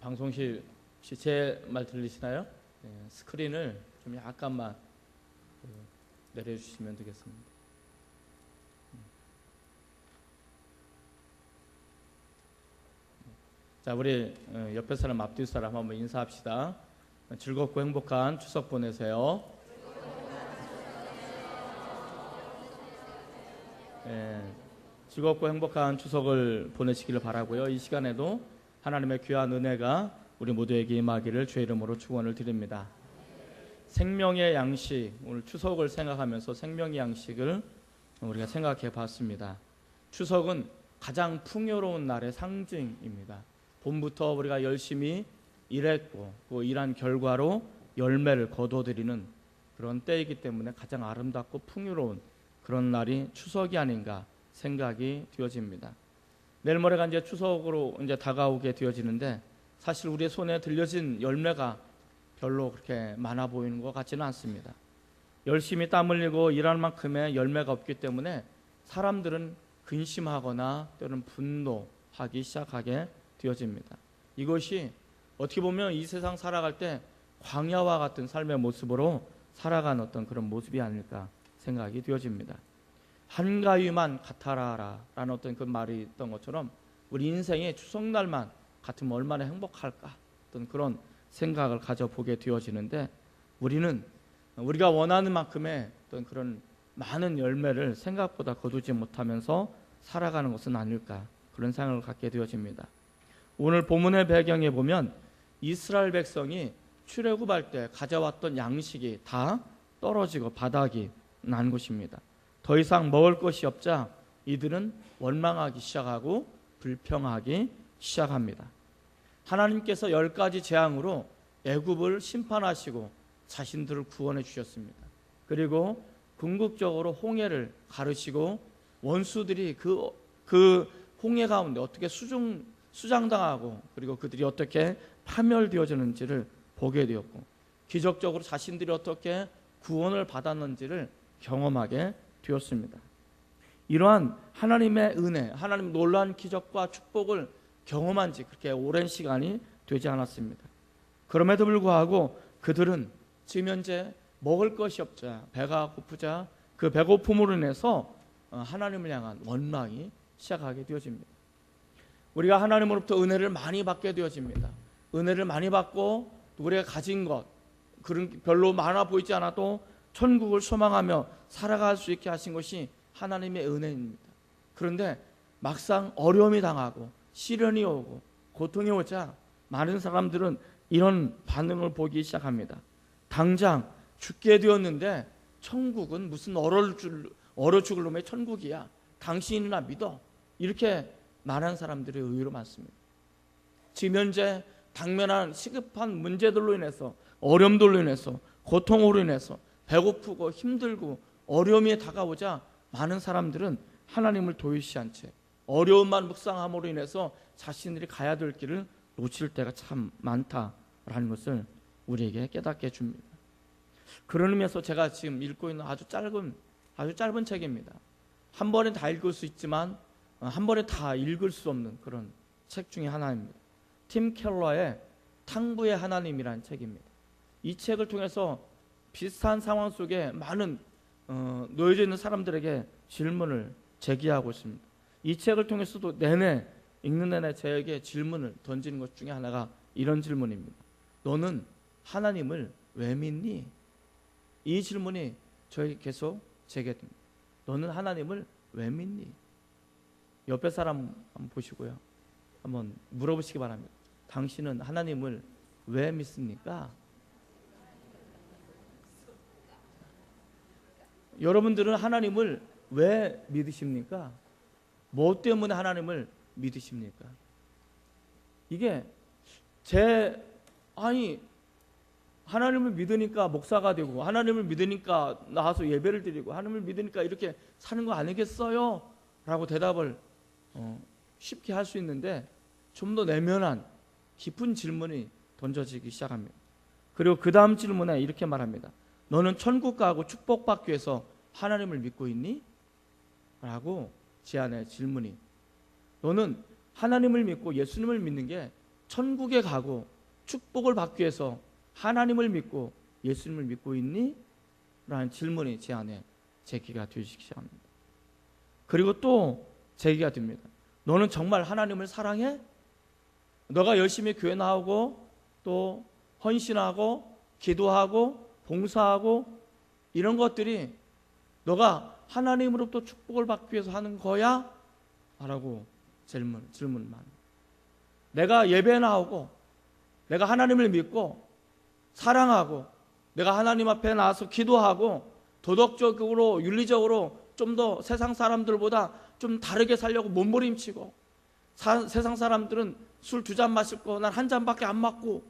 방송실 혹시 제 말 들리시나요? 네, 스크린을 좀 약간만 내려주시면 되겠습니다. 자, 우리 옆에 사람 앞뒤 사람 한번 인사합시다. 즐겁고 행복한 추석 보내세요. 네, 즐겁고 행복한 추석을 보내시기를 바라고요. 이 시간에도 하나님의 귀한 은혜가 우리 모두에게 임하기를 주의 이름으로 축원을 드립니다. 생명의 양식, 오늘 추석을 생각하면서 생명의 양식을 우리가 생각해 봤습니다. 추석은 가장 풍요로운 날의 상징입니다. 봄부터 우리가 열심히 일했고 그 일한 결과로 열매를 거둬들이는 그런 때이기 때문에 가장 아름답고 풍요로운 그런 날이 추석이 아닌가 생각이 되어집니다. 내일 모레가 이제 추석으로 이제 다가오게 되어지는데 사실 우리의 손에 들려진 열매가 별로 그렇게 많아 보이는 것 같지는 않습니다. 열심히 땀 흘리고 일하는 만큼의 열매가 없기 때문에 사람들은 근심하거나 때로는 분노하기 시작하게 되어집니다. 이것이 어떻게 보면 이 세상 살아갈 때 광야와 같은 삶의 모습으로 살아가는 어떤 그런 모습이 아닐까 생각이 되어집니다. 한가위만 같아라 라는 어떤 그 말이 있던 것처럼 우리 인생의 추석날만 같으면 얼마나 행복할까 어떤 그런 생각을 가져보게 되어지는데 우리는 우리가 원하는 만큼의 어떤 그런 많은 열매를 생각보다 거두지 못하면서 살아가는 것은 아닐까 그런 생각을 갖게 되어집니다. 오늘 본문의 배경에 보면 이스라엘 백성이 출애굽할 때 가져왔던 양식이 다 떨어지고 바닥이 난 것입니다. 더 이상 먹을 것이 없자 이들은 원망하기 시작하고 불평하기 시작합니다. 하나님께서 10가지 재앙으로 애굽을 심판하시고 자신들을 구원해 주셨습니다. 그리고 궁극적으로 홍해를 가르시고 원수들이 그 홍해 가운데 어떻게 수장당하고 그리고 그들이 어떻게 파멸되어지는지를 보게 되었고 기적적으로 자신들이 어떻게 구원을 받았는지를 경험하게 되었습니다. 이러한 하나님의 은혜, 하나님의 놀라운 기적과 축복을 경험한 지 그렇게 오랜 시간이 되지 않았습니다. 그럼에도 불구하고 그들은 지금 현재 먹을 것이 없자 배가 고프자 그 배고픔으로 인해서 하나님을 향한 원망이 시작하게 되어집니다. 우리가 하나님으로부터 은혜를 많이 받게 되어집니다. 은혜를 많이 받고 우리가 가진 것 그런 별로 많아 보이지 않아도 천국을 소망하며 살아갈 수 있게 하신 것이 하나님의 은혜입니다. 그런데 막상 어려움이 당하고 시련이 오고 고통이 오자 많은 사람들은 이런 반응을 보기 시작합니다. 당장 죽게 되었는데 천국은 무슨 얼어 죽을 놈의 천국이야. 당신이나 믿어. 이렇게 말하는 사람들이 의외로 많습니다. 지금 현재 당면한 시급한 문제들로 인해서 어려움들로 인해서 고통으로 인해서 배고프고 힘들고 어려움이 다가오자 많은 사람들은 하나님을 도외시 한 채 어려움만 묵상함으로 인해서 자신들이 가야 될 길을 놓칠 때가 참 많다라는 것을 우리에게 깨닫게 해줍니다. 그런 의미에서 제가 지금 읽고 있는 아주 짧은 책입니다. 한 번에 다 읽을 수 있지만 한 번에 다 읽을 수 없는 그런 책 중에 하나입니다. 팀 켈러의 탕부의 하나님이라는 책입니다. 이 책을 통해서 비슷한 상황 속에 많은 놓여져 있는 사람들에게 질문을 제기하고 있습니다. 이 책을 통해서도 읽는 내내 저에게 질문을 던지는 것 중에 하나가 이런 질문입니다. 너는 하나님을 왜 믿니? 이 질문이 저에게 계속 제기됩니다. 너는 하나님을 왜 믿니? 옆에 사람 한번 보시고요. 한번 물어보시기 바랍니다. 당신은 하나님을 왜 믿습니까? 여러분들은 하나님을 왜 믿으십니까? 뭐 때문에 하나님을 믿으십니까? 이게 하나님을 믿으니까 목사가 되고 하나님을 믿으니까 나와서 예배를 드리고 하나님을 믿으니까 이렇게 사는 거 아니겠어요? 라고 대답을 쉽게 할 수 있는데 좀 더 내면한 깊은 질문이 던져지기 시작합니다. 그리고 그 다음 질문에 이렇게 말합니다. 너는 천국 가고 축복받기 위해서 하나님을 믿고 있니? 라고 제안의 질문이 너는 하나님을 믿고 예수님을 믿는 게 천국에 가고 축복을 받기 위해서 하나님을 믿고 예수님을 믿고 있니? 라는 질문이 제 안에 제기가 되기 시작합니다. 그리고 또 제기가 됩니다. 너는 정말 하나님을 사랑해? 너가 열심히 교회 나오고 또 헌신하고 기도하고 봉사하고 이런 것들이 너가 하나님으로부터 축복을 받기 위해서 하는 거야? 라고 질문만. 내가 예배 나오고 내가 하나님을 믿고 사랑하고 내가 하나님 앞에 나와서 기도하고 도덕적으로 윤리적으로 좀 더 세상 사람들보다 좀 다르게 살려고 몸부림치고 세상 사람들은 술 2잔 마실 거 난 1잔밖에 안 맞고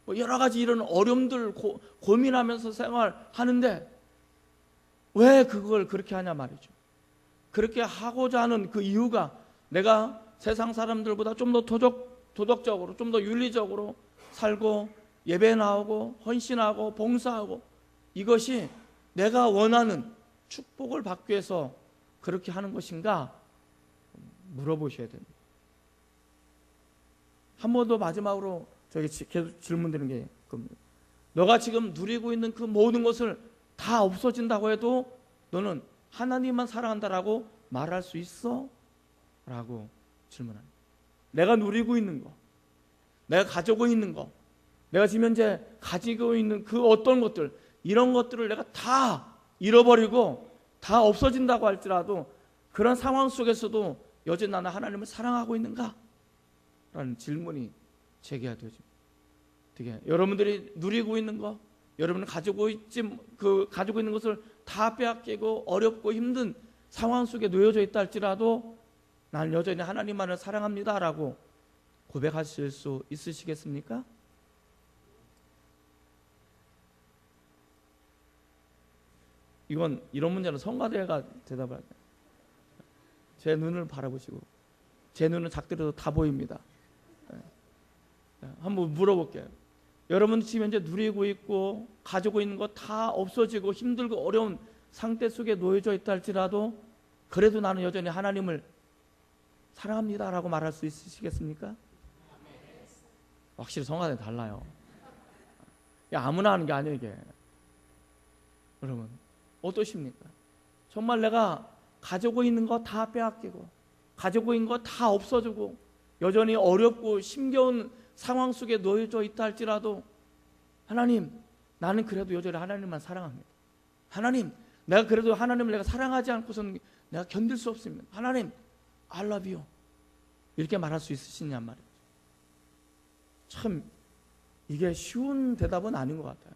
뭐 여러 가지 이런 어려움들 고민하면서 생활하는데 왜 그걸 그렇게 하냐 말이죠. 그렇게 하고자 하는 그 이유가 내가 세상 사람들보다 좀 더 도덕적으로 좀 더 윤리적으로 살고 예배 나오고 헌신하고 봉사하고 이것이 내가 원하는 축복을 받기 위해서 그렇게 하는 것인가 물어보셔야 됩니다. 한 번 더 마지막으로 저에게 계속 질문드리는 게 겁니다. 너가 지금 누리고 있는 그 모든 것을 다 없어진다고 해도 너는 하나님만 사랑한다라고 말할 수 있어? 라고 질문합니다. 내가 누리고 있는 거, 내가 가지고 있는 거, 내가 지금 현재 가지고 있는 그 어떤 것들, 이런 것들을 내가 다 잃어버리고 다 없어진다고 할지라도 그런 상황 속에서도 여전히 나는 하나님을 사랑하고 있는가? 라는 질문이 제기가 되죠. 어떻게 여러분들이 누리고 있는 거, 여러분이 가지고 있는 것을 다 빼앗기고 어렵고 힘든 상황 속에 놓여져 있다 할지라도 나는 여전히 하나님만을 사랑합니다라고 고백하실 수 있으시겠습니까? 이런 문제는 성가대가 대답을 할게요. 제 눈을 바라보시고 제 눈은 작더라도 다 보입니다. 한번 물어볼게요. 여러분 지금 현재 누리고 있고 가지고 있는 거 다 없어지고 힘들고 어려운 상태 속에 놓여져 있다 할지라도 그래도 나는 여전히 하나님을 사랑합니다라고 말할 수 있으시겠습니까? 확실히 성가대는 달라요. 아무나 하는 게 아니에요 이게. 여러분 어떠십니까? 정말 내가 가지고 있는 거 다 빼앗기고 가지고 있는 거 다 없어지고 여전히 어렵고 힘겨운 상황 속에 놓여져 있다 할지라도 하나님 나는 그래도 여전히 하나님만 사랑합니다. 하나님 내가 그래도 하나님을 내가 사랑하지 않고서는 내가 견딜 수 없습니다. 하나님 I love you 이렇게 말할 수 있으시냐 말이죠. 참 이게 쉬운 대답은 아닌 것 같아요.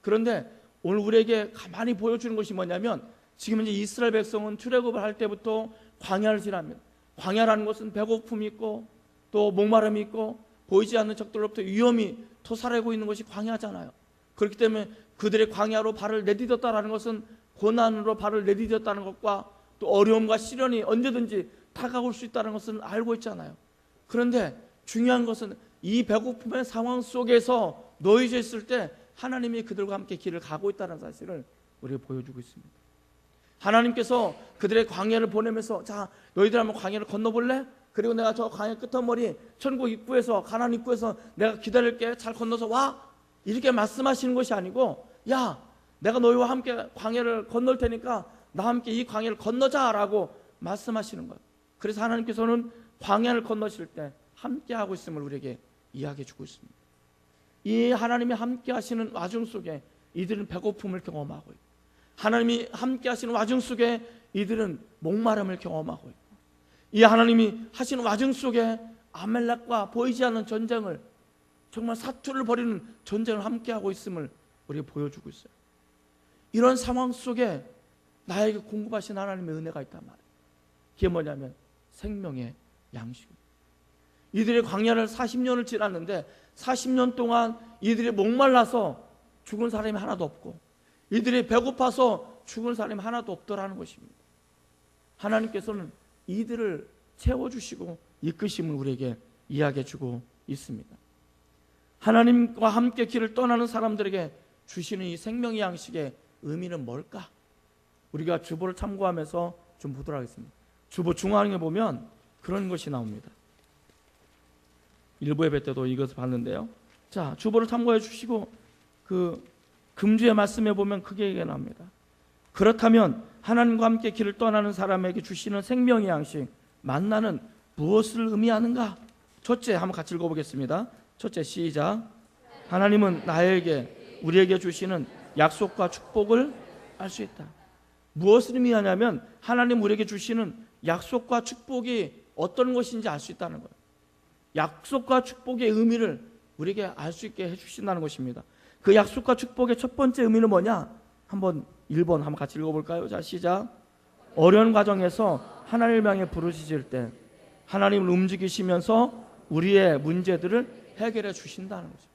그런데 오늘 우리에게 가만히 보여주는 것이 뭐냐면 지금 이제 이스라엘 백성은 출애굽을 할 때부터 광야를 지납니다. 광야라는 것은 배고픔이 있고 또 목마름이 있고 보이지 않는 적들로부터 위험이 토살하고 있는 것이 광야잖아요. 그렇기 때문에 그들의 광야로 발을 내디뎠다라는 것은 고난으로 발을 내디뎠다는 것과 또 어려움과 시련이 언제든지 다가올 수 있다는 것은 알고 있잖아요. 그런데 중요한 것은 이 배고픔의 상황 속에서 놓여져 있을 때 하나님이 그들과 함께 길을 가고 있다는 사실을 우리가 보여주고 있습니다. 하나님께서 그들의 광야를 보내면서 자 너희들 한번 광야를 건너볼래? 그리고 내가 저 광야 끝머리 천국 입구에서 가나안 입구에서 내가 기다릴게 잘 건너서 와 이렇게 말씀하시는 것이 아니고 야 내가 너희와 함께 광야를 건널 테니까 나와 함께 이 광야를 건너자라고 말씀하시는 거예요. 그래서 하나님께서는 광야를 건너실 때 함께 하고 있음을 우리에게 이야기해 주고 있습니다. 이 하나님이 함께 하시는 와중 속에 이들은 배고픔을 경험하고 있고 하나님이 함께 하시는 와중 속에 이들은 목마름을 경험하고 있고 이 하나님이 하시는 와중 속에 아말렉과 보이지 않는 전쟁을 정말 사투를 벌이는 전쟁을 함께하고 있음을 우리가 보여주고 있어요. 이런 상황 속에 나에게 공급하신 하나님의 은혜가 있단 말이에요. 그게 뭐냐면 생명의 양식입니다. 이들의 광야를 40년을 지났는데 40년 동안 이들이 목말라서 죽은 사람이 하나도 없고 이들이 배고파서 죽은 사람이 하나도 없더라는 것입니다. 하나님께서는 이들을 채워주시고 이끄심을 우리에게 이야기해 주고 있습니다. 하나님과 함께 길을 떠나는 사람들에게 주시는 이 생명의 양식의 의미는 뭘까? 우리가 주보를 참고하면서 좀 보도록 하겠습니다. 주보 중앙에 보면 그런 것이 나옵니다. 일부 예배 때도 이것을 봤는데요. 자, 주보를 참고해 주시고 그 금주의 말씀에 보면 크게 얘기합니다. 그렇다면 하나님과 함께 길을 떠나는 사람에게 주시는 생명의 양식 만나는 무엇을 의미하는가? 첫째, 한번 같이 읽어보겠습니다. 첫째, 시작. 하나님은 나에게 우리에게 주시는 약속과 축복을 알 수 있다. 무엇을 의미하냐면 하나님 우리에게 주시는 약속과 축복이 어떤 것인지 알 수 있다는 거예요. 약속과 축복의 의미를 우리에게 알 수 있게 해주신다는 것입니다. 그 약속과 축복의 첫 번째 의미는 뭐냐? 한번 1번 한번 같이 읽어볼까요? 자, 시작. 어려운 과정에서 하나님을 향해 부르짖을 때 하나님을 움직이시면서 우리의 문제들을 해결해 주신다는 거죠.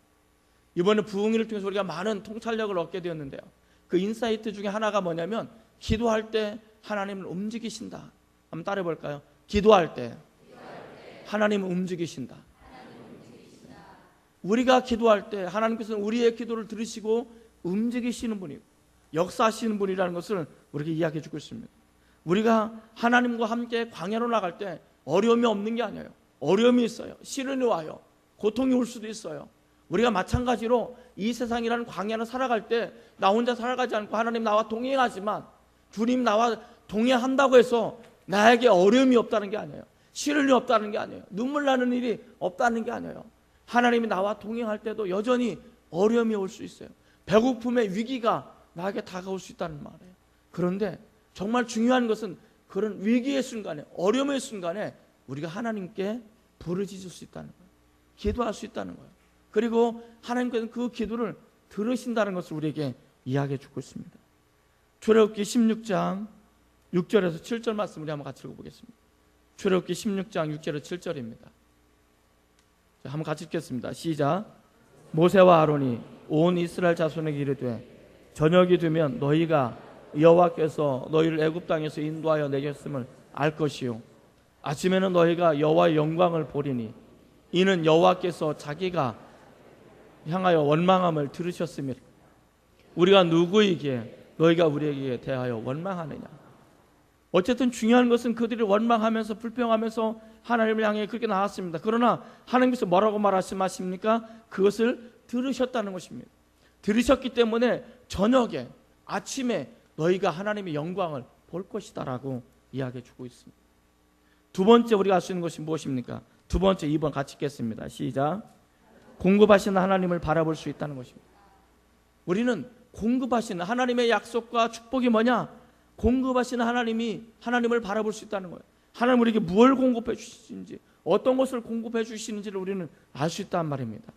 이번에 부흥회를 통해서 우리가 많은 통찰력을 얻게 되었는데요. 그 인사이트 중에 하나가 뭐냐면 기도할 때 하나님을 움직이신다. 한번 따라해 볼까요? 기도할 때 하나님을 움직이신다. 우리가 기도할 때 하나님께서는 우리의 기도를 들으시고 움직이시는 분이고 역사하시는 분이라는 것을 우리에게 이야기해 주고 있습니다. 우리가 하나님과 함께 광야로 나갈 때 어려움이 없는 게 아니에요. 어려움이 있어요. 시련이 와요. 고통이 올 수도 있어요. 우리가 마찬가지로 이 세상이라는 광야를 살아갈 때 나 혼자 살아가지 않고 하나님 나와 동행하지만 주님 나와 동행한다고 해서 나에게 어려움이 없다는 게 아니에요. 시련이 없다는 게 아니에요. 눈물 나는 일이 없다는 게 아니에요. 하나님이 나와 동행할 때도 여전히 어려움이 올 수 있어요. 배고픔의 위기가 나에게 다가올 수 있다는 말이에요. 그런데 정말 중요한 것은 그런 위기의 순간에, 어려움의 순간에 우리가 하나님께 부르짖을 수 있다는 거예요. 기도할 수 있다는 거예요. 그리고 하나님께서는 그 기도를 들으신다는 것을 우리에게 이야기해 주고 있습니다. 출애굽기 16장 6절에서 7절 말씀 우리 한번 같이 읽어보겠습니다. 출애굽기 16장 6절에서 7절입니다. 자, 한번 같이 읽겠습니다. 시작. 모세와 아론이 온 이스라엘 자손에게 이르되 저녁이 되면 너희가 여호와께서 너희를 애굽 땅에서 인도하여 내셨음을 알 것이요 아침에는 너희가 여호와의 영광을 보리니 이는 여호와께서 자기가 향하여 원망함을 들으셨음이라. 우리가 누구이기에 너희가 우리에게 대하여 원망하느냐. 어쨌든 중요한 것은 그들이 원망하면서 불평하면서 하나님을 향해 그렇게 나왔습니다. 그러나 하나님께서 뭐라고 말씀하십니까? 그것을 들으셨다는 것입니다. 들으셨기 때문에 저녁에 아침에 너희가 하나님의 영광을 볼 것이다 라고 이야기해 주고 있습니다. 두 번째 우리가 알 수 있는 것이 무엇입니까? 두 번째 2번 같이 읽겠습니다. 시작. 공급하시는 하나님을 바라볼 수 있다는 것입니다. 우리는 공급하시는 하나님의 약속과 축복이 뭐냐? 공급하시는 하나님을 바라볼 수 있다는 거예요. 하나님 우리에게 무엇을 공급해 주시는지, 어떤 것을 공급해 주시는지를 우리는 알 수 있단 말입니다.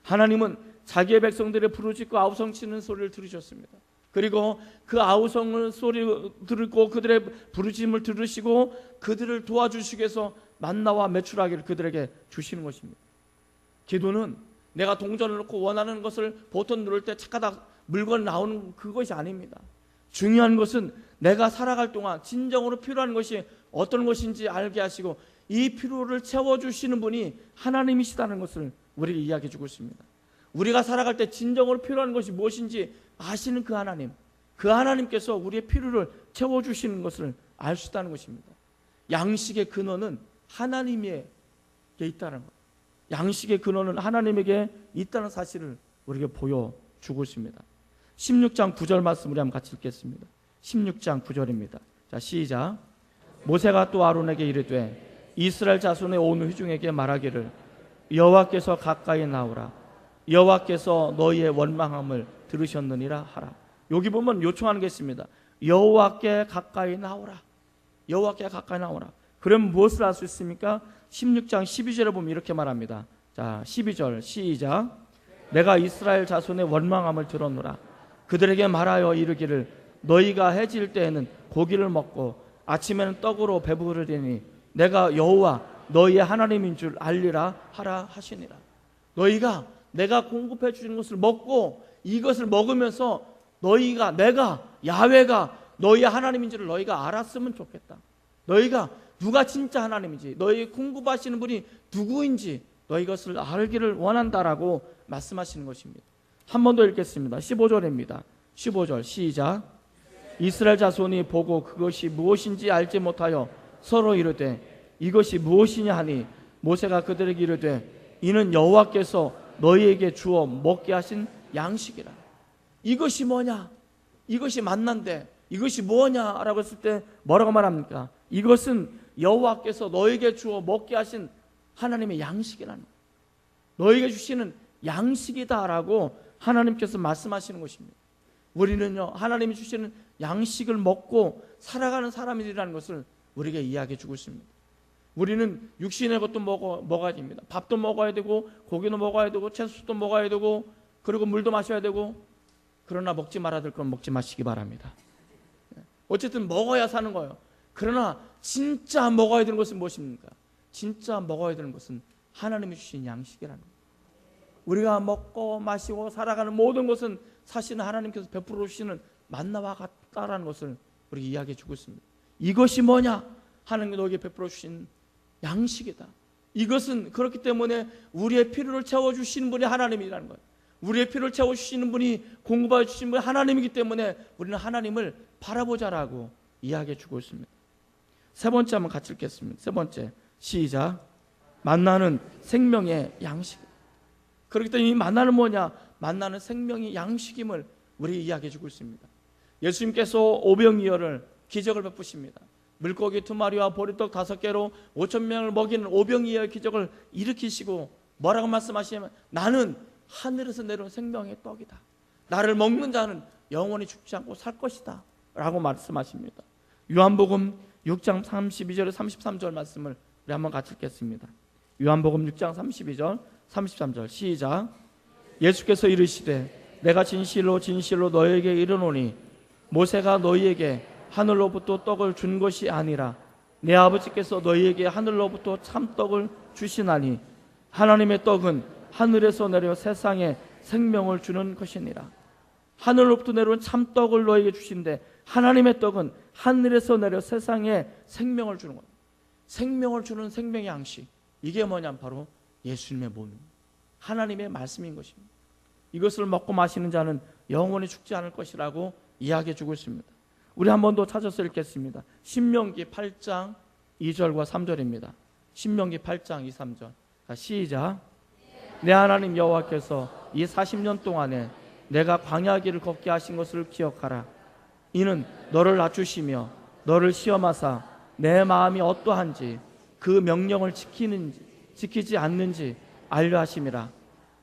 하나님은 자기의 백성들의 부르짖고 아우성치는 소리를 들으셨습니다. 그리고 그 아우성을 소리 들고 그들의 부르짖음을 들으시고 그들을 도와주시기 위해서 만나와 메추라기를 그들에게 주시는 것입니다. 기도는 내가 동전을 넣고 원하는 것을 버튼 누를 때 착하다 물건 나오는 그것이 아닙니다. 중요한 것은 내가 살아갈 동안 진정으로 필요한 것이 어떤 것인지 알게 하시고 이 필요를 채워주시는 분이 하나님이시다는 것을 우리에게 이야기해 주고 있습니다. 우리가 살아갈 때 진정으로 필요한 것이 무엇인지 아시는 그 하나님께서 우리의 필요를 채워주시는 것을 알 수 있다는 것입니다. 양식의 근원은 하나님에게 있다는 것. 양식의 근원은 하나님에게 있다는 사실을 우리에게 보여주고 있습니다. 16장 9절 말씀 우리 한번 같이 읽겠습니다. 16장 9절입니다. 자, 시작. 모세가 또 아론에게 이르되 이스라엘 자손의 온 회중에게 말하기를 여호와께서 가까이 나오라. 여호와께서 너희의 원망함을 들으셨느니라 하라. 여기 보면 요청하는 게 있습니다. 여호와께 가까이 나오라. 여호와께 가까이 나오라. 그럼 무엇을 할 수 있습니까? 16장 12절에 보면 이렇게 말합니다. 자, 12절 시작. 내가 이스라엘 자손의 원망함을 들었노라. 그들에게 말하여 이르기를 너희가 해질 때에는 고기를 먹고 아침에는 떡으로 배부르리니 내가 여호와 너희의 하나님인 줄 알리라 하라 하시니라. 너희가 내가 공급해 주는 것을 먹고 이것을 먹으면서 내가 야훼가 너희의 하나님인 줄 너희가 알았으면 좋겠다. 너희가 누가 진짜 하나님인지, 너희 공급하시는 분이 누구인지 너희 것을 알기를 원한다라고 말씀하시는 것입니다. 한 번 더 읽겠습니다. 15절입니다. 15절 시작. 이스라엘 자손이 보고 그것이 무엇인지 알지 못하여 서로 이르되 이것이 무엇이냐 하니 모세가 그들에게 이르되 이는 여호와께서 너희에게 주어 먹게 하신 양식이라. 이것이 뭐냐? 이것이 만난데 이것이 뭐냐라고 했을 때 뭐라고 말합니까? 이것은 여호와께서 너희에게 주어 먹게 하신 하나님의 양식이라는 거예요. 너희에게 주시는 양식이다라고 하나님께서 말씀하시는 것입니다. 우리는요, 하나님이 주시는 양식을 먹고 살아가는 사람이라는 것을 우리에게 이야기해 주고 있습니다. 우리는 육신의 것도 먹어야 됩니다. 밥도 먹어야 되고 고기도 먹어야 되고 채소도 먹어야 되고 그리고 물도 마셔야 되고, 그러나 먹지 말아야 될 건 먹지 마시기 바랍니다. 어쨌든 먹어야 사는 거예요. 그러나 진짜 먹어야 되는 것은 무엇입니까? 진짜 먹어야 되는 것은 하나님이 주신 양식이라는 거예요. 우리가 먹고 마시고 살아가는 모든 것은 사실은 하나님께서 베풀어 주시는 만나와 같다라는 것을 우리에게 이야기해 주고 있습니다. 이것이 뭐냐? 하나님이 너에게 베풀어 주신 양식이다. 이것은 그렇기 때문에 우리의 필요를 채워주시는 분이 하나님이라는 거예요. 우리의 필요를 채워주시는 분이, 공급해 주시는 분이 하나님이기 때문에 우리는 하나님을 바라보자라고 이야기해 주고 있습니다. 세 번째 한번 같이 읽겠습니다. 세 번째, 시작. 만나는 생명의 양식. 그렇기 때문에 이 만나는 뭐냐? 만나는 생명의 양식임을 우리 이야기해 주고 있습니다. 예수님께서 오병이어를 기적을 베푸십니다. 물고기 2마리와 보리떡 5개로 5,000명을 먹이는 오병이어의 기적을 일으키시고 뭐라고 말씀하시냐면, 나는 하늘에서 내려온 생명의 떡이다. 나를 먹는 자는 영원히 죽지 않고 살 것이다 라고 말씀하십니다. 요한복음 6장 32절 33절 말씀을 우리 한번 같이 읽겠습니다. 요한복음 6장 32절 33절 시작. 예수께서 이르시되 내가 진실로 진실로 너희에게 이르노니 모세가 너희에게 하늘로부터 떡을 준 것이 아니라 내 아버지께서 너희에게 하늘로부터 참떡을 주시나니 하나님의 떡은 하늘에서 내려 세상에 생명을 주는 것이니라. 하늘로부터 내려온 참떡을 너희에게 주신데 하나님의 떡은 하늘에서 내려 세상에 생명을 주는 것. 생명을 주는 생명의 양식, 이게 뭐냐면 바로 예수님의 몸입니다. 하나님의 말씀인 것입니다. 이것을 먹고 마시는 자는 영원히 죽지 않을 것이라고 이야기해 주고 있습니다. 우리 한 번 더 찾아서 읽겠습니다. 신명기 8장 2절과 3절입니다. 신명기 8장 2, 3절. 시작. 내 하나님 여호와께서 이 40년 동안에 내가 광야길을 걷게 하신 것을 기억하라. 이는 너를 낮추시며 너를 시험하사 내 마음이 어떠한지 그 명령을 지키지 않는지 알려 하심이라.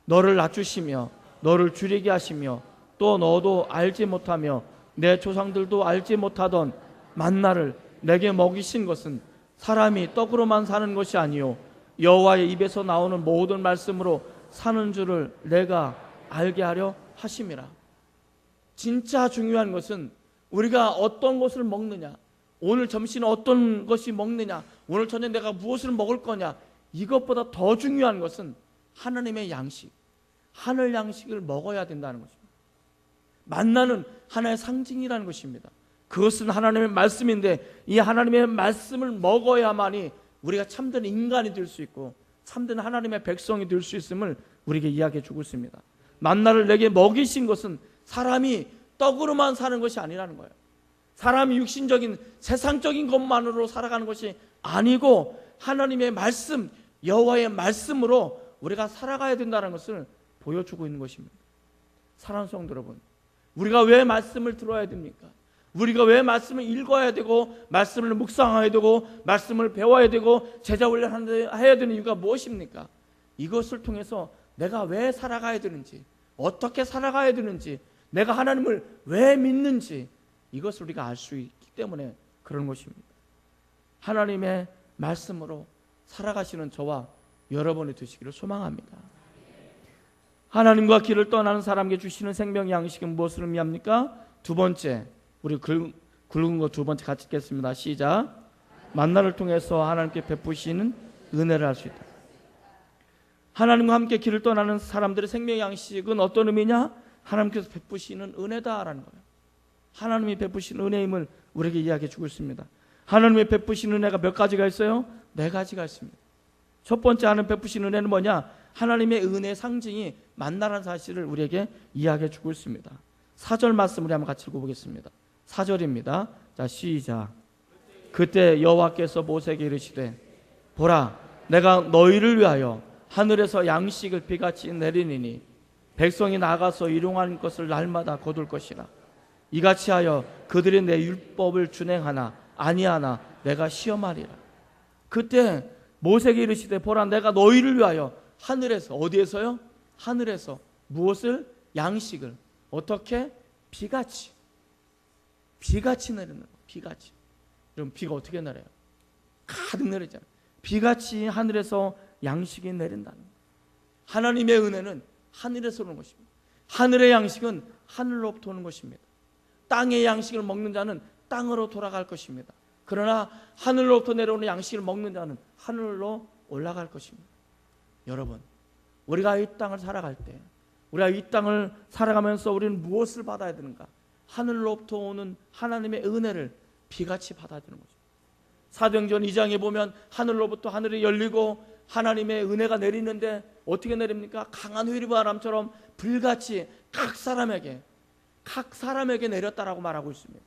너를 낮추시며 너를 줄이게 하시며 또 너도 알지 못하며 내 조상들도 알지 못하던 만나를 내게 먹이신 것은 사람이 떡으로만 사는 것이 아니요 여호와의 입에서 나오는 모든 말씀으로 사는 줄을 내가 알게 하려 하심이라. 진짜 중요한 것은 우리가 어떤 것을 먹느냐, 오늘 점심은 어떤 것이 먹느냐, 오늘 저녁 내가 무엇을 먹을 거냐, 이것보다 더 중요한 것은 하나님의 양식, 하늘 양식을 먹어야 된다는 것입니다. 만나는 하나의 상징이라는 것입니다. 그것은 하나님의 말씀인데 이 하나님의 말씀을 먹어야만이 우리가 참된 인간이 될 수 있고 참된 하나님의 백성이 될 수 있음을 우리에게 이야기해 주고 있습니다. 만나를 내게 먹이신 것은 사람이 떡으로만 사는 것이 아니라는 거예요. 사람이 육신적인 세상적인 것만으로 살아가는 것이 아니고 하나님의 말씀, 여호와의 말씀으로 우리가 살아가야 된다는 것을 보여주고 있는 것입니다. 사랑하는 성도 여러분, 우리가 왜 말씀을 들어야 됩니까? 우리가 왜 말씀을 읽어야 되고 말씀을 묵상해야 되고 말씀을 배워야 되고 제자 훈련해야 되는 이유가 무엇입니까? 이것을 통해서 내가 왜 살아가야 되는지, 어떻게 살아가야 되는지, 내가 하나님을 왜 믿는지 이것을 우리가 알 수 있기 때문에 그런 것입니다. 하나님의 말씀으로 살아가시는 저와 여러분이 되시기를 소망합니다. 하나님과 길을 떠나는 사람에게 주시는 생명의 양식은 무엇을 의미합니까? 두 번째, 우리 굵은 거 두 번째 같이 읽겠습니다. 시작. 만나를 통해서 하나님께 베푸시는 은혜를 할 수 있다. 하나님과 함께 길을 떠나는 사람들의 생명의 양식은 어떤 의미냐? 하나님께서 베푸시는 은혜다라는 거예요. 하나님이 베푸시는 은혜임을 우리에게 이야기해 주고 있습니다. 하나님의 베푸시는 은혜가 몇 가지가 있어요? 4가지가 있습니다. 첫 번째 하나님 베푸시는 은혜는 뭐냐? 하나님의 은혜의 상징이 만나라는 사실을 우리에게 이야기해 주고 있습니다. 4절 말씀 우리 한번 같이 읽어보겠습니다. 4절입니다. 자, 시작. 그때 여호와께서 모세에게 이르시되 보라, 내가 너희를 위하여 하늘에서 양식을 비같이 내리니 백성이 나가서 일용할 것을 날마다 거둘 것이라. 이같이 하여 그들이 내 율법을 준행하나 아니하나 내가 시험하리라. 그때 모세에게 이르시되 보라 내가 너희를 위하여 하늘에서, 어디에서요? 하늘에서 무엇을? 양식을. 어떻게? 비같이 내리는 거예요. 비같이. 그럼 비가 어떻게 내려요? 가득 내리잖아요. 비같이 하늘에서 양식이 내린다는 거예요. 하나님의 은혜는 하늘에서 오는 것입니다. 하늘의 양식은 하늘로부터 오는 것입니다. 땅의 양식을 먹는 자는 땅으로 돌아갈 것입니다. 그러나 하늘로부터 내려오는 양식을 먹는 자는 하늘로 올라갈 것입니다. 여러분, 우리가 이 땅을 살아갈 때, 우리가 이 땅을 살아가면서 우리는 무엇을 받아야 되는가? 하늘로부터 오는 하나님의 은혜를 비같이 받아야 되는 거죠. 사도행전 2장에 보면 하늘로부터 하늘이 열리고 하나님의 은혜가 내리는데 어떻게 내립니까? 강한 회리바람처럼 불같이 각 사람에게 내렸다라고 말하고 있습니다.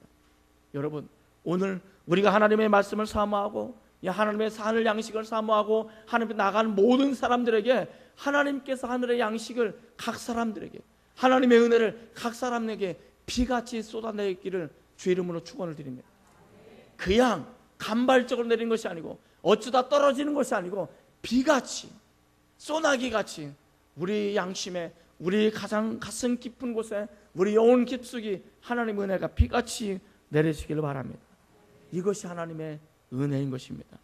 여러분, 오늘 우리가 하나님의 말씀을 사모하고 하나님의 하늘 양식을 사모하고 하나님께 나가는 모든 사람들에게 하나님께서 하늘의 양식을 각 사람들에게, 하나님의 은혜를 각 사람에게 비같이 쏟아내기를 주의 이름으로 축원을 드립니다. 그냥 간발적으로 내리는 것이 아니고 어쩌다 떨어지는 것이 아니고 비같이, 소나기같이 우리 양심에, 우리 가장 가슴 깊은 곳에, 우리 영혼 깊숙이 하나님의 은혜가 비같이 내리시기를 바랍니다. 이것이 하나님의 은혜인 것입니다.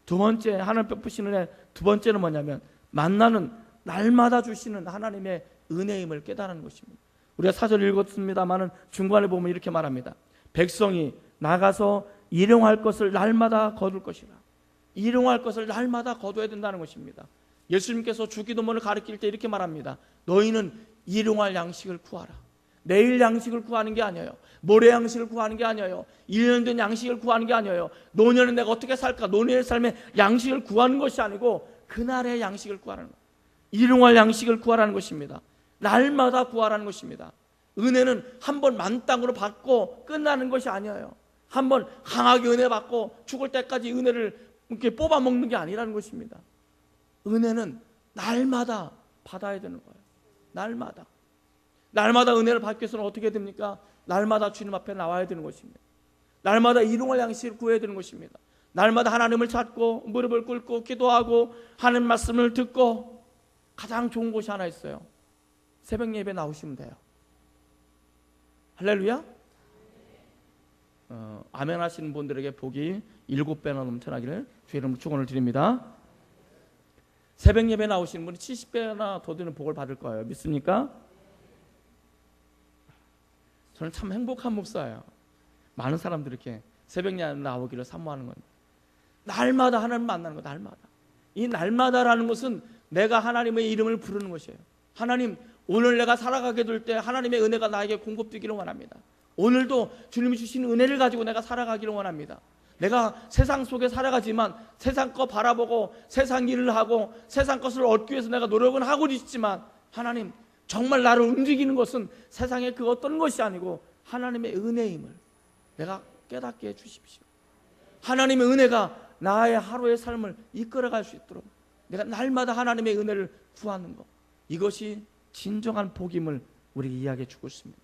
두 번째, 하나님 베푸시는 은혜 두 번째는 뭐냐면 만나는 날마다 주시는 하나님의 은혜임을 깨달은 것입니다. 우리가 사절 읽었습니다마는 중간에 보면 이렇게 말합니다. 백성이 나가서 일용할 것을 날마다 거둘 것이라. 일용할 것을 날마다 거둬야 된다는 것입니다. 예수님께서 주기도문을 가르칠 때 이렇게 말합니다. 너희는 일용할 양식을 구하라. 내일 양식을 구하는 게 아니에요. 모레 양식을 구하는 게 아니에요. 1년 된 양식을 구하는 게 아니에요. 노년에 내가 어떻게 살까? 노년의 삶에 양식을 구하는 것이 아니고 그날의 양식을 구하라는 거예요. 일용할 양식을 구하라는 것입니다. 날마다 구하라는 것입니다. 은혜는 한 번 만땅으로 받고 끝나는 것이 아니에요. 한 번 강하게 은혜 받고 죽을 때까지 은혜를 이렇게 뽑아 먹는 게 아니라는 것입니다. 은혜는 날마다 받아야 되는 거예요. 날마다 은혜를 받기 위해서는 어떻게 됩니까? 날마다 주님 앞에 나와야 되는 것입니다. 날마다 일용할 양식을 구해야 되는 것입니다. 날마다 하나님을 찾고 무릎을 꿇고 기도하고 하나님 말씀을 듣고 가장 좋은 곳이 하나 있어요. 새벽 예배 나오시면 돼요. 할렐루야. 아멘 하시는 분들에게 복이 7배나 넘쳐나기를 주의 이름으로 축원을 드립니다. 새벽 예배 나오시는 분이 70배나 더 되는 복을 받을 거예요. 믿습니까? 저는 참 행복한 목사예요. 많은 사람들이 이렇게 새벽 예배 나오기를 사모하는 겁니다. 날마다 하나님 만나는 거, 날마다. 이 날마다라는 것은 내가 하나님의 이름을 부르는 것이에요. 하나님, 오늘 내가 살아가게 될 때 하나님의 은혜가 나에게 공급되기를 원합니다. 오늘도 주님이 주신 은혜를 가지고 내가 살아가기를 원합니다. 내가 세상 속에 살아가지만 세상 거 바라보고 세상 일을 하고 세상 것을 얻기 위해서 내가 노력은 하고 있지만 하나님, 정말 나를 움직이는 것은 세상의 그 어떤 것이 아니고 하나님의 은혜임을 내가 깨닫게 해주십시오. 하나님의 은혜가 나의 하루의 삶을 이끌어갈 수 있도록 내가 날마다 하나님의 은혜를 구하는 것, 이것이 진정한 복임을 우리에게 이야기해 주고 있습니다.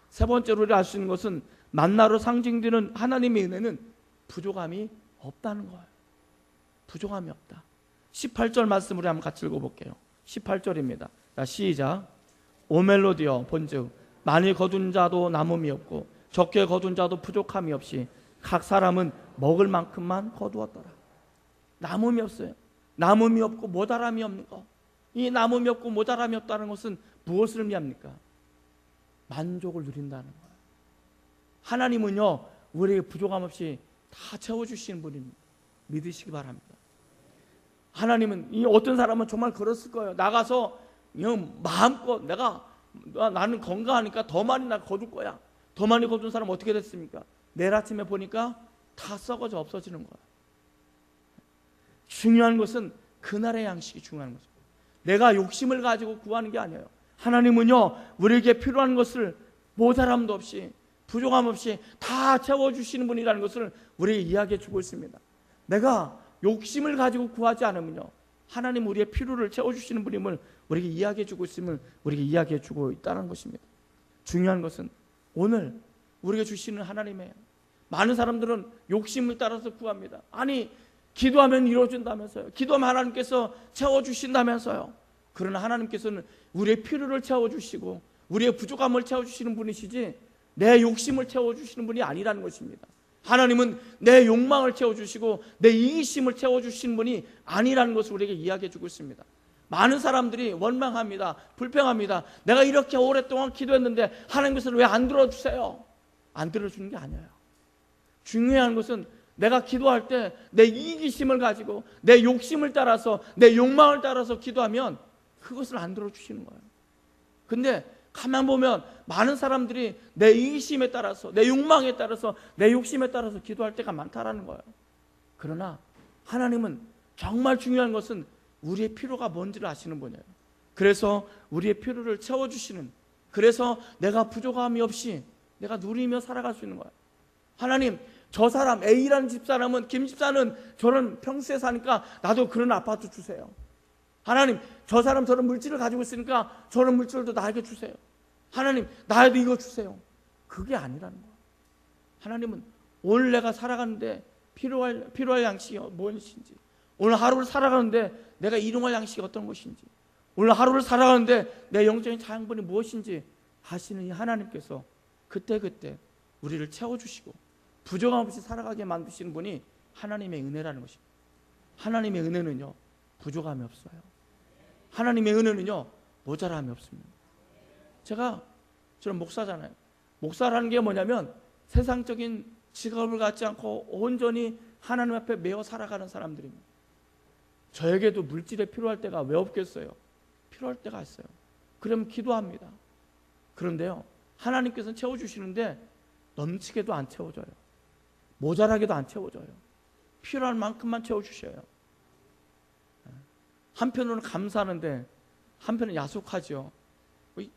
세 번째로 우리가 알 수 있는 것은 만나로 상징되는 하나님의 은혜는 부족함이 없다는 거예요. 부족함이 없다. 18절 말씀 우리 한번 같이 읽어볼게요. 18절입니다. 자, 시작. 오멜로디여 본즉 많이 거둔 자도 남음이 없고 적게 거둔 자도 부족함이 없이 각 사람은 먹을 만큼만 거두었더라. 남음이 없어요. 남음이 없고 모자람이 없는 것. 이 남음이 없고 모자람이 없다는 것은 무엇을 의미합니까? 만족을 누린다는 거예요. 하나님은요, 우리에게 부족함 없이 다 채워주시는 분입니다. 믿으시기 바랍니다. 하나님은, 이 어떤 사람은 정말 그랬을 거예요. 나가서 그냥 마음껏 나는 건강하니까 더 많이 나 거둘 거야. 더 많이 거둔 사람 어떻게 됐습니까? 내일 아침에 보니까 다 썩어져 없어지는 거야. 중요한 것은 그날의 양식이 중요한 거죠. 내가 욕심을 가지고 구하는 게 아니에요. 하나님은요, 우리에게 필요한 것을 모자람도 없이 부족함 없이 다 채워주시는 분이라는 것을 우리에게 이야기해 주고 있습니다. 내가 욕심을 가지고 구하지 않으면요, 하나님 우리의 필요를 채워주시는 분임을 우리에게 이야기해주고 있음을 우리에게 이야기해주고 있다는 것입니다. 중요한 것은 오늘 우리에게 주시는 하나님의, 많은 사람들은 욕심을 따라서 구합니다. 아니 기도하면 이루어진다면서요. 기도하면 하나님께서 채워주신다면서요. 그러나 하나님께서는 우리의 필요를 채워주시고 우리의 부족함을 채워주시는 분이시지 내 욕심을 채워주시는 분이 아니라는 것입니다. 하나님은 내 욕망을 채워주시고 내 이기심을 채워주시는 분이 아니라는 것을 우리에게 이야기해주고 있습니다. 많은 사람들이 원망합니다. 불평합니다. 내가 이렇게 오랫동안 기도했는데 하나님께서는 왜 안 들어주세요? 안 들어주는 게 아니에요. 중요한 것은 내가 기도할 때 내 이기심을 가지고 내 욕심을 따라서 내 욕망을 따라서 기도하면 그것을 안 들어주시는 거예요. 근데 가만 보면 많은 사람들이 내 이기심에 따라서 내 욕망에 따라서 내 욕심에 따라서 기도할 때가 많다라는 거예요. 그러나 하나님은 정말 중요한 것은 우리의 필요가 뭔지를 아시는 분이에요. 그래서 우리의 필요를 채워주시는, 그래서 내가 부족함이 없이 내가 누리며 살아갈 수 있는 거예요. 하나님, 저 사람 A라는 집사람은, 김 집사는 저런 평수에 사니까 나도 그런 아파트 주세요. 하나님, 저 사람 저런 물질을 가지고 있으니까 저런 물질도 나에게 주세요. 하나님, 나에도 이거 주세요. 그게 아니라는 거예요. 하나님은 오늘 내가 살아가는데 필요할 양식이 무엇인지, 오늘 하루를 살아가는데 내가 일용할 양식이 어떤 것인지, 오늘 하루를 살아가는데 내 영적인 자양분이 무엇인지 아시는 이 하나님께서 그때그때 우리를 채워주시고 부족함 없이 살아가게 만드시는 분이 하나님의 은혜라는 것입니다. 하나님의 은혜는요, 부족함이 없어요. 하나님의 은혜는요, 모자람이 없습니다. 저는 목사잖아요. 목사라는 게 뭐냐면 세상적인 직업을 갖지 않고 온전히 하나님 앞에 매어 살아가는 사람들입니다. 저에게도 물질에 필요할 때가 왜 없겠어요? 필요할 때가 있어요. 그러면 기도합니다. 그런데요, 하나님께서는 채워주시는데 넘치게도 안 채워줘요. 모자라게도 안 채워줘요. 필요한 만큼만 채워주셔요. 한편으로는 감사하는데 한편은 야속하죠.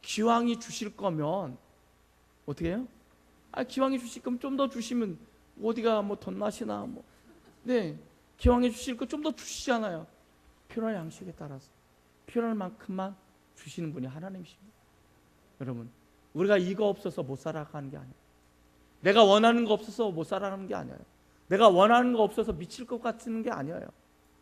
기왕이 주실 거면 어떻게 해요? 기왕이 주실 거면 좀 더 주시면 어디가 덧나시나 네, 기왕이 주실 거 좀 더 주시잖아요. 필요한 양식에 따라서 필요한 만큼만 주시는 분이 하나님이십니다. 여러분, 우리가 이거 없어서 못 살아가는 게 아니에요. 내가 원하는 거 없어서 못 살아가는 게 아니에요. 내가 원하는 거 없어서 미칠 것 같은 게 아니에요.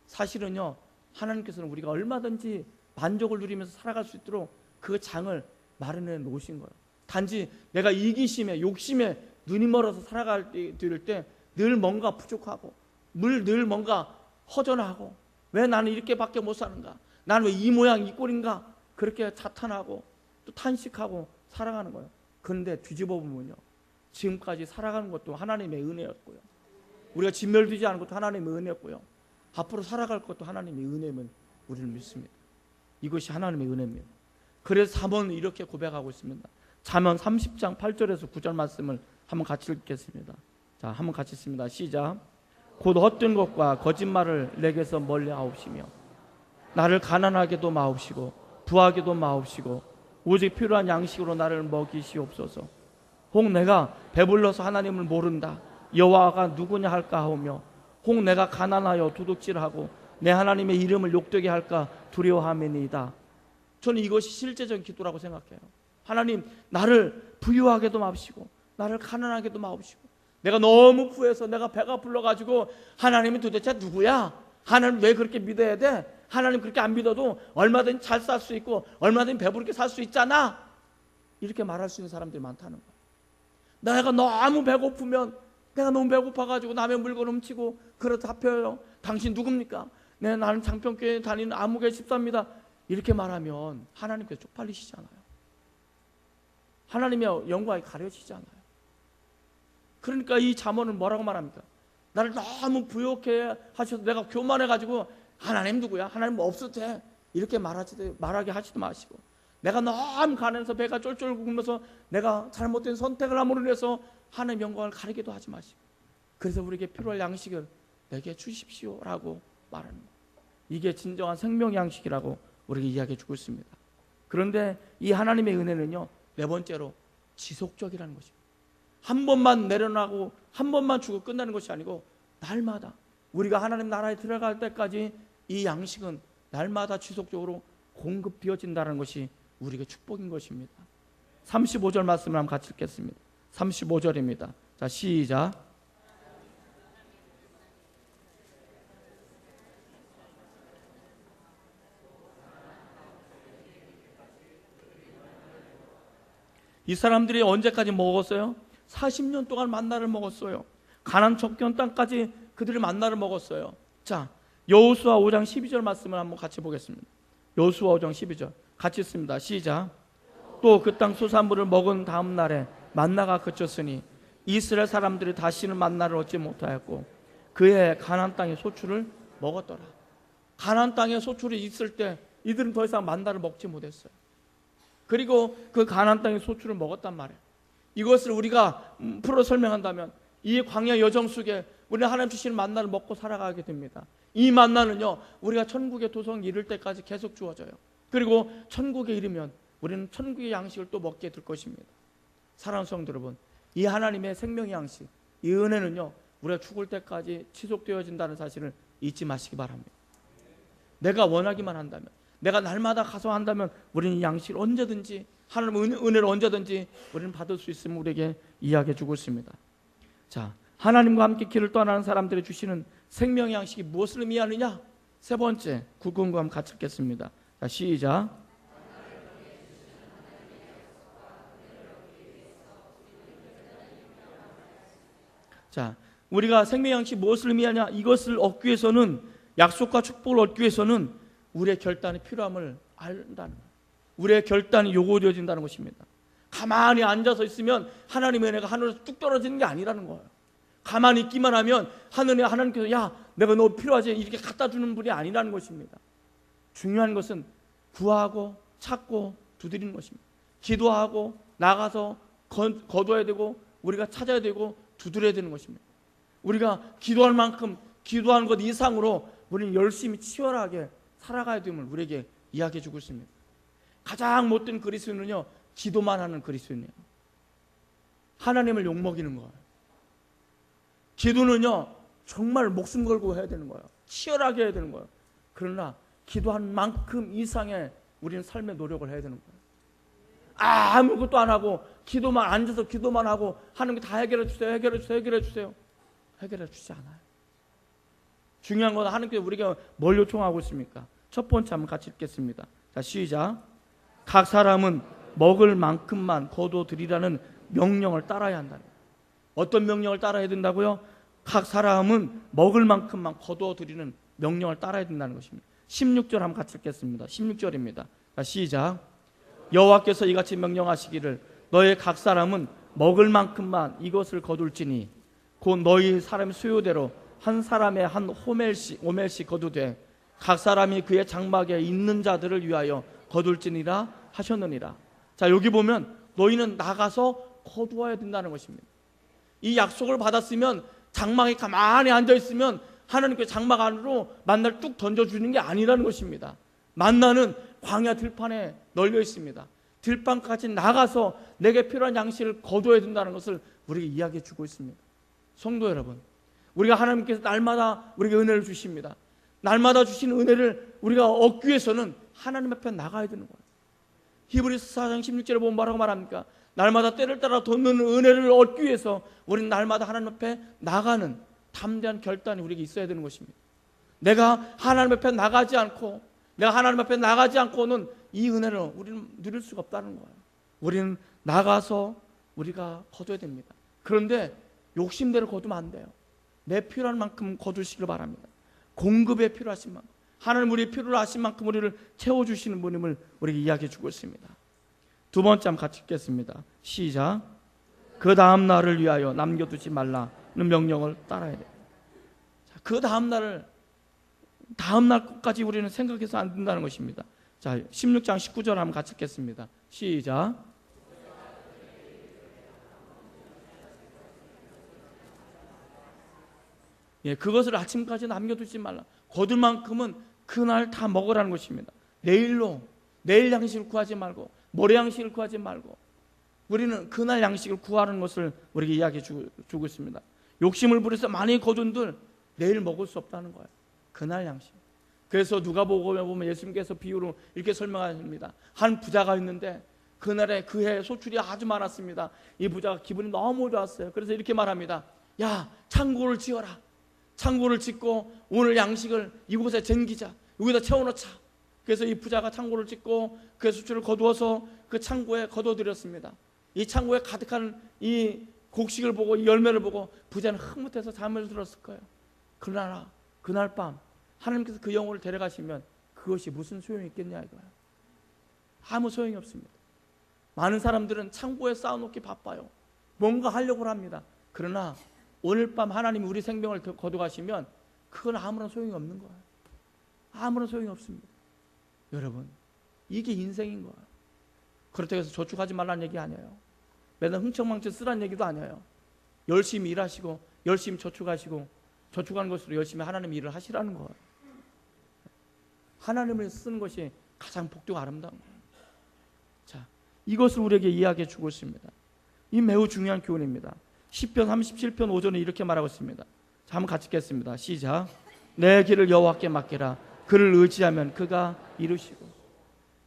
사실은요, 하나님께서는 우리가 얼마든지 만족을 누리면서 살아갈 수 있도록 그 장을 마련해 놓으신 거예요. 단지 내가 이기심에 욕심에 눈이 멀어서 살아갈 때 늘 뭔가 부족하고 늘 뭔가 허전하고 왜 나는 이렇게밖에 못 사는가, 나는 왜 이 모양 이 꼴인가, 그렇게 자탄하고 또 탄식하고 살아가는 거예요. 그런데 뒤집어 보면요, 지금까지 살아가는 것도 하나님의 은혜였고요, 우리가 진멸되지 않은 것도 하나님의 은혜였고요, 앞으로 살아갈 것도 하나님의 은혜면 우리는 믿습니다. 이것이 하나님의 은혜입니다. 그래서 잠언은 이렇게 고백하고 있습니다. 잠언 30장 8절에서 9절 말씀을 한번 같이 읽겠습니다. 자, 한번 같이 읽습니다. 시작. 곧 헛된 것과 거짓말을 내게서 멀리 하옵시며 나를 가난하게도 마옵시고 부하게도 마옵시고 오직 필요한 양식으로 나를 먹이시옵소서. 혹 내가 배불러서 하나님을 모른다, 여호와가 누구냐 할까 하오며 혹 내가 가난하여 도둑질하고 내 하나님의 이름을 욕되게 할까 두려워함이니이다. 저는 이것이 실제적인 기도라고 생각해요. 하나님, 나를 부유하게도 마옵시고 나를 가난하게도 마옵시고, 내가 너무 부해서 내가 배가 불러가지고 하나님이 도대체 누구야? 하나님 왜 그렇게 믿어야 돼? 하나님 그렇게 안 믿어도 얼마든지 잘 살 수 있고 얼마든지 배부르게 살 수 있잖아, 이렇게 말할 수 있는 사람들이 많다는 거예요. 내가 너무 배고프면, 내가 너무 배고파가지고 남의 물건 훔치고 그렇다 잡혀요. 당신 누굽니까? 네, 나는 장평교회 다니는 아무개 집사입니다. 이렇게 말하면 하나님께서 쪽팔리시잖아요. 하나님의 영광이 가려지잖아요. 그러니까 이 잠언은 뭐라고 말합니까? 나를 너무 부욕해 하셔서 내가 교만해가지고 하나님 누구야? 하나님 뭐 없어도 돼, 이렇게 말하게 하지도 마시고, 내가 너무 가난해서 배가 쫄쫄 굶어서 내가 잘못된 선택을 함으로 인해서 하나님의 영광을 가리기도 하지 마시고, 그래서 우리에게 필요할 양식을 내게 주십시오라고 말하는 거예요. 이게 진정한 생명 양식이라고 우리에게 이야기해 주고 있습니다. 그런데 이 하나님의 은혜는요, 네 번째로 지속적이라는 것입니다. 한 번만 내려놔고 한 번만 주고 끝나는 것이 아니고 날마다 우리가 하나님 나라에 들어갈 때까지 이 양식은 날마다 지속적으로 공급되어진다는 것이 우리에게 축복인 것입니다. 35절 말씀을 한번 같이 읽겠습니다. 35절입니다. 자, 시작. 이 사람들이 언제까지 먹었어요? 40년 동안 만나를 먹었어요. 가나안 척견 땅까지 그들이 만나를 먹었어요. 자, 여호수아 5장 12절 말씀을 한번 같이 보겠습니다. 여호수아 5장 12절 같이 읽습니다. 시작. 또 그 땅 소산물을 먹은 다음 날에 만나가 그쳤으니 이스라엘 사람들이 다시는 만나를 얻지 못하였고 그의 가나안 땅의 소출을 먹었더라. 가나안 땅에 소출이 있을 때 이들은 더 이상 만나를 먹지 못했어요. 그리고 그 가나안 땅의 소출을 먹었단 말이에요. 이것을 우리가 풀어 설명한다면 이 광야 여정 속에 우리는 하나님 주시는 만나를 먹고 살아가게 됩니다. 이 만나는요, 우리가 천국의 도성에 이를 때까지 계속 주어져요. 그리고 천국에 이르면 우리는 천국의 양식을 또 먹게 될 것입니다. 사랑하는 성도 여러분, 이 하나님의 생명의 양식, 이 은혜는요, 우리가 죽을 때까지 지속되어진다는 사실을 잊지 마시기 바랍니다. 내가 원하기만 한다면, 내가 날마다 가서 한다면 우리는 이 양식을 언제든지, 하나님의 은혜를 언제든지 우리는 받을 수 있음을 우리에게 이야기해 주고 있습니다. 자, 하나님과 함께 길을 떠나는 사람들이 주시는 생명의 양식이 무엇을 의미하느냐? 세 번째, 구근과 함께 같이 읽겠습니다. 자, 시작. 자, 우리가 생명의 양식이 무엇을 의미하냐? 이것을 얻기 위해서는, 약속과 축복을 얻기 위해서는 우리의 결단이 필요함을 안다는 거예요. 우리의 결단이 요구되어진다는 것입니다. 가만히 앉아서 있으면 하나님의 은혜가 하늘에서 뚝 떨어지는 게 아니라는 거예요. 가만히 있기만 하면 하나님께서 야, 내가 너 필요하지? 이렇게 갖다 주는 분이 아니라는 것입니다. 중요한 것은 구하고 찾고 두드리는 것입니다. 기도하고 나가서 거둬야 되고 우리가 찾아야 되고 두드려야 되는 것입니다. 우리가 기도할 만큼 기도하는 것 이상으로 우리는 열심히 치열하게 살아가야 됨을 우리에게 이야기해 주고 있습니다. 가장 못된 그리스도인은요, 기도만 하는 그리스도인이에요. 하나님을 욕먹이는 거예요. 기도는요, 정말 목숨 걸고 해야 되는 거예요. 치열하게 해야 되는 거예요. 그러나 기도한 만큼 이상의 우리는 삶의 노력을 해야 되는 거예요. 아무것도 안 하고 기도만 앉아서 기도만 하고 하는 게 다 해결해 주세요. 해결해 주세요. 해결해 주세요. 해결해 주지 않아요. 중요한 건 하나님께서 우리가 뭘 요청하고 있습니까? 첫 번째 한번 같이 읽겠습니다. 자, 시작. 각 사람은 먹을 만큼만 거둬들이라는 명령을 따라야 한다. 어떤 명령을 따라야 된다고요? 각 사람은 먹을 만큼만 거둬들이는 명령을 따라야 된다는 것입니다. 16절 한번 같이 읽겠습니다. 16절입니다. 자, 시작. 여호와께서 이같이 명령하시기를 너의 각 사람은 먹을 만큼만 이것을 거둘지니 곧 너희 사람의 수요대로 한 사람의 한 오멜씩 거두되 각 사람이 그의 장막에 있는 자들을 위하여 거둘지니라 하셨느니라. 자, 여기 보면 너희는 나가서 거두어야 된다는 것입니다. 이 약속을 받았으면 장막에 가만히 앉아있으면 하나님께서 장막 안으로 만나를 뚝 던져주는 게 아니라는 것입니다. 만나는 광야 들판에 널려 있습니다. 들판까지 나가서 내게 필요한 양식을 거둬야 된다는 것을 우리에게 이야기해 주고 있습니다. 성도 여러분, 우리가 하나님께서 날마다 우리에게 은혜를 주십니다. 날마다 주시는 은혜를 우리가 얻기 위해서는 하나님 앞에 나가야 되는 거예요. 히브리서 4장 16절에 보면 뭐라고 말합니까? 날마다 때를 따라 돋는 은혜를 얻기 위해서 우리는 날마다 하나님 앞에 나가는 담대한 결단이 우리에게 있어야 되는 것입니다. 내가 하나님 앞에 나가지 않고는 이 은혜를 우리는 누릴 수가 없다는 거예요. 우리는 나가서 우리가 거둬야 됩니다. 그런데 욕심대로 거두면 안 돼요. 내 필요한 만큼 거두시길 바랍니다. 공급에 필요하신 만큼, 하나님 우리의 필요로 하신 만큼 우리를 채워주시는 분임을 우리에게 이야기해 주고 있습니다. 두 번째 한번 같이 읽겠습니다. 시작. 그 다음 날을 위하여 남겨두지 말라는 명령을 따라야 돼요. 그 다음 날 것까지 우리는 생각해서 안 된다는 것입니다. 자, 16장 19절 한번 같이 읽겠습니다. 시작. 예, 그것을 아침까지 남겨두지 말라. 거둘 만큼은 그날 다 먹으라는 것입니다. 내일 양식을 구하지 말고 모레 양식을 구하지 말고 우리는 그날 양식을 구하는 것을 우리에게 이야기해 주고 있습니다. 욕심을 부려서 많이 거둔들 내일 먹을 수 없다는 거예요. 그날 양식. 그래서 누가복음에 보면 예수님께서 비유로 이렇게 설명하십니다. 한 부자가 있는데 그날에 그해 소출이 아주 많았습니다. 이 부자가 기분이 너무 좋았어요. 그래서 이렇게 말합니다. 야, 창고를 지어라. 창고를 짓고 오늘 양식을 이곳에 쟁기자. 여기다 채워놓자. 그래서 이 부자가 창고를 짓고 그 수출을 거두어서 그 창고에 거둬들였습니다. 이 창고에 가득한 이 곡식을 보고 이 열매를 보고 부자는 흐뭇해서 잠을 들었을 거예요. 그러나 그날 밤 하나님께서 그 영혼을 데려가시면 그것이 무슨 소용이 있겠냐 이거예요. 아무 소용이 없습니다. 많은 사람들은 창고에 쌓아놓기 바빠요. 뭔가 하려고 합니다. 그러나 오늘 밤 하나님이 우리 생명을 거둬가시면 그건 아무런 소용이 없는 거예요. 아무런 소용이 없습니다. 여러분, 이게 인생인 거예요. 그렇다고 해서 저축하지 말라는 얘기 아니에요. 맨날 흥청망청 쓰라는 얘기도 아니에요. 열심히 일하시고 열심히 저축하시고 저축하는 것으로 열심히 하나님 일을 하시라는 거예요. 하나님을 쓰는 것이 가장 복되고 아름다운 거예요. 자, 이것을 우리에게 이야기해 주고 있습니다. 이 매우 중요한 교훈입니다. 시편 37편 5절에 이렇게 말하고 있습니다. 자, 한번 같이 읽겠습니다. 시작. 내 길을 여호와께 맡기라. 그를 의지하면 그가 이루시고.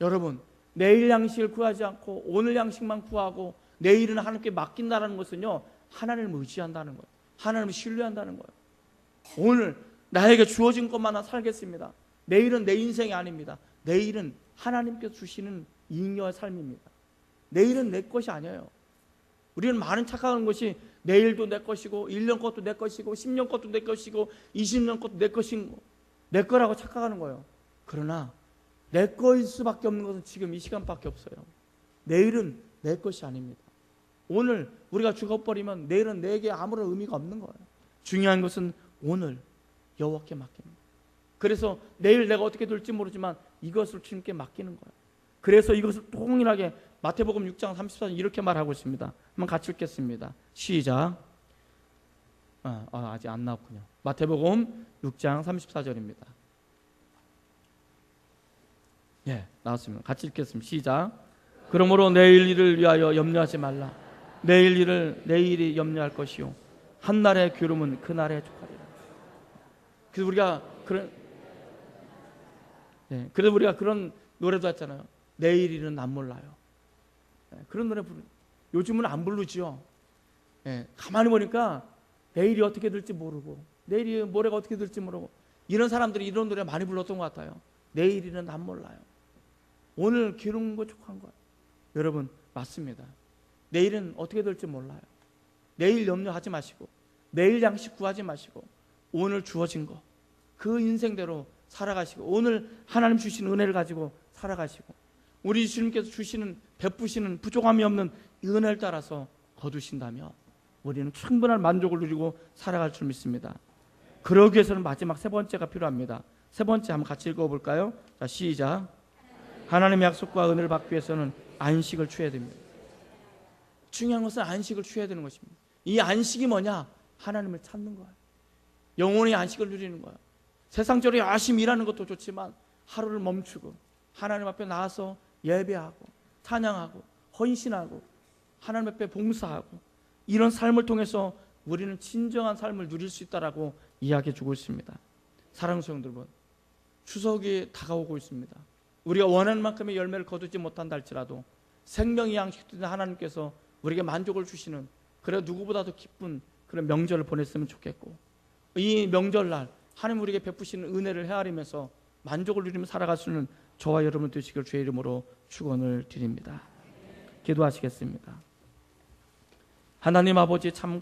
여러분, 내일 양식을 구하지 않고 오늘 양식만 구하고 내일은 하나님께 맡긴다는 것은요, 하나님을 의지한다는 거예요. 하나님을 신뢰한다는 거예요. 오늘 나에게 주어진 것만 살겠습니다. 내일은 내 인생이 아닙니다. 내일은 하나님께서 주시는 잉여의 삶입니다. 내일은 내 것이 아니에요. 우리는 많은 착각하는 것이 내일도 내 것이고 1년 것도 내 것이고 10년 것도 내 것이고 20년 것도 내 것인 내 거라고 착각하는 거예요. 그러나 내 거일 수밖에 없는 것은 지금 이 시간밖에 없어요. 내일은 내 것이 아닙니다. 오늘 우리가 죽어버리면 내일은 내게 아무런 의미가 없는 거예요. 중요한 것은 오늘 여호와께 맡깁니다. 그래서 내일 내가 어떻게 될지 모르지만 이것을 주님께 맡기는 거예요. 그래서 이것을 동일하게 마태복음 6장 34절 이렇게 말하고 있습니다. 한번 같이 읽겠습니다. 시작. 아직 안 나왔군요. 마태복음 6장 34절입니다. 예, 나왔습니다. 같이 읽겠습니다. 시작. 그러므로 내일 일을 위하여 염려하지 말라. 내일 일을 내일이 염려할 것이요 한날의 괴로움은 그날에 족하리라. 그래서 우리가 그런 노래도 했잖아요. 내일 일은 난 몰라요. 그런 노래 요즘은 안 부르죠. 가만히 보니까 내일이 어떻게 될지 모르고 내일이 모레가 어떻게 될지 모르고 이런 사람들이 이런 노래 많이 불렀던 것 같아요. 내일 일은 난 몰라요. 오늘 괴로운 거 족한 거예요. 여러분, 맞습니다. 내일은 어떻게 될지 몰라요. 내일 염려하지 마시고 내일 양식 구하지 마시고 오늘 주어진 거 그 인생대로 살아가시고 오늘 하나님 주신 은혜를 가지고 살아가시고 우리 주님께서 주시는 베푸시는 부족함이 없는 은혜를 따라서 거두신다면 우리는 충분한 만족을 누리고 살아갈 줄 믿습니다. 그러기 위해서는 마지막 세 번째가 필요합니다. 세 번째 한번 같이 읽어볼까요? 자, 시작. 하나님의 약속과 은혜를 받기 위해서는 안식을 취해야 됩니다. 중요한 것은 안식을 취해야 되는 것입니다. 이 안식이 뭐냐? 하나님을 찾는 거예요. 영혼의 안식을 누리는 거예요. 세상적으로 열심히 일하는 것도 좋지만 하루를 멈추고 하나님 앞에 나와서 예배하고 찬양하고 헌신하고 하나님 앞에 봉사하고 이런 삶을 통해서 우리는 진정한 삶을 누릴 수 있다라고 이야기해 주고 있습니다. 사랑하는 성도 여러분, 추석이 다가오고 있습니다. 우리가 원하는 만큼의 열매를 거두지 못한다 할지라도 생명의 양식된 하나님께서 우리에게 만족을 주시는 그래 누구보다도 기쁜 그런 명절을 보냈으면 좋겠고 이 명절날 하나님 우리에게 베푸시는 은혜를 헤아리면서 만족을 누리며 살아갈 수 있는 저와 여러분 되시길 주의 이름으로 축원을 드립니다. 기도하시겠습니다. 하나님 아버지 참